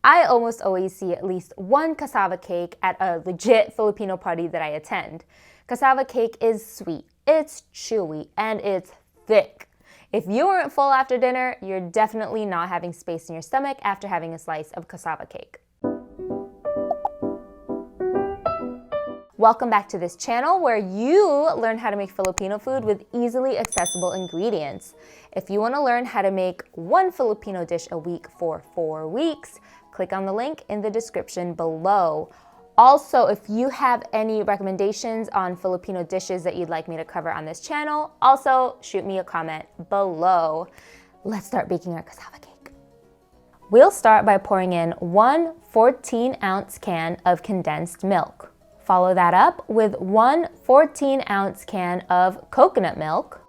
I almost always see at least one cassava cake at a legit Filipino party that I attend. Cassava cake is sweet, it's chewy, and it's thick. If you weren't full after dinner, you're definitely not having space in your stomach after having a slice of cassava cake. Welcome back to this channel where you learn how to make Filipino food with easily accessible ingredients. If you want to learn how to make one Filipino dish a week for 4 weeks, click on the link in the description below. Also, if you have any recommendations on Filipino dishes that you'd like me to cover on this channel, also shoot me a comment below. Let's start baking our cassava cake. We'll start by pouring in one 14-ounce can of condensed milk. Follow that up with one 14-ounce can of coconut milk.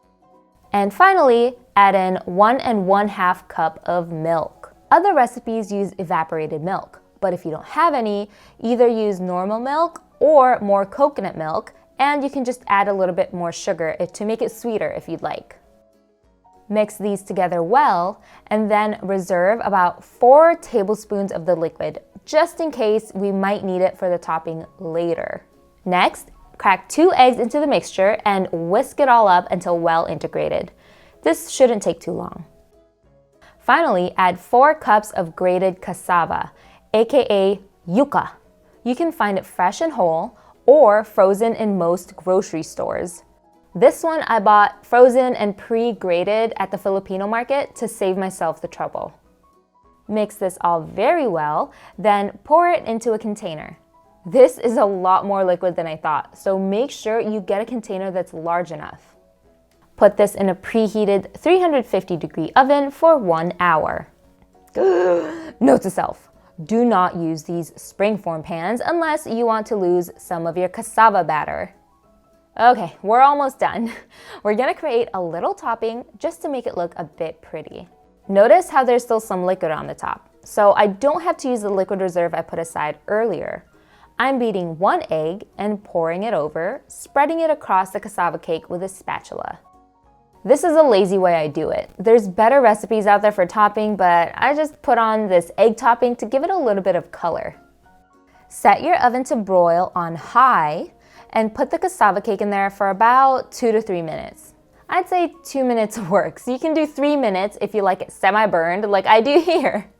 And finally, add in 1 1/2 cup of milk. Other recipes use evaporated milk, but if you don't have any, either use normal milk or more coconut milk, and you can just add a little bit more sugar to make it sweeter if you'd like. Mix these together well, and then reserve about 4 tablespoons of the liquid, just in case we might need it for the topping later. Next, crack 2 eggs into the mixture and whisk it all up until well integrated. This shouldn't take too long. Finally, add 4 cups of grated cassava, aka yuca. You can find it fresh and whole or frozen in most grocery stores. This one I bought frozen and pre-grated at the Filipino market to save myself the trouble. Mix this all very well, then pour it into a container. This is a lot more liquid than I thought, so make sure you get a container that's large enough. Put this in a preheated 350-degree oven for 1 hour. Note to self, do not use these springform pans unless you want to lose some of your cassava batter. Okay, we're almost done. We're gonna create a little topping just to make it look a bit pretty. Notice how there's still some liquid on the top. So I don't have to use the liquid reserve I put aside earlier. I'm beating 1 egg and pouring it over, spreading it across the cassava cake with a spatula. This is a lazy way I do it. There's better recipes out there for topping, but I just put on this egg topping to give it a little bit of color. Set your oven to broil on high and put the cassava cake in there for about 2 to 3 minutes. I'd say 2 minutes works. You can do 3 minutes if you like it semi-burned like I do here.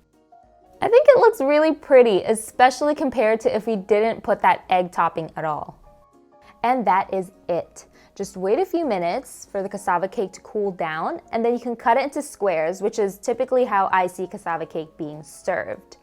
I think it looks really pretty, especially compared to if we didn't put that egg topping at all. And that is it. Just wait a few minutes for the cassava cake to cool down, and then you can cut it into squares, which is typically how I see cassava cake being served.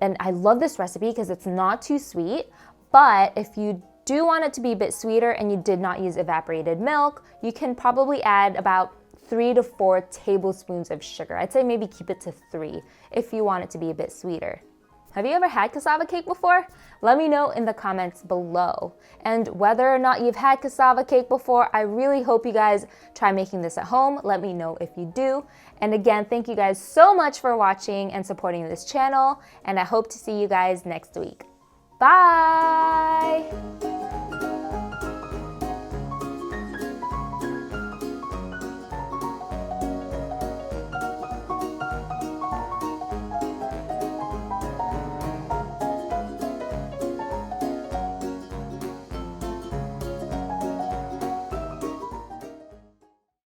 And I love this recipe because it's not too sweet, but if you do want it to be a bit sweeter and you did not use evaporated milk, you can probably add about 3 to 4 tablespoons of sugar. I'd say maybe keep it to 3 if you want it to be a bit sweeter. Have you ever had cassava cake before? Let me know in the comments below. And whether or not you've had cassava cake before, I really hope you guys try making this at home. Let me know if you do. And again, thank you guys so much for watching and supporting this channel, and I hope to see you guys next week. Bye!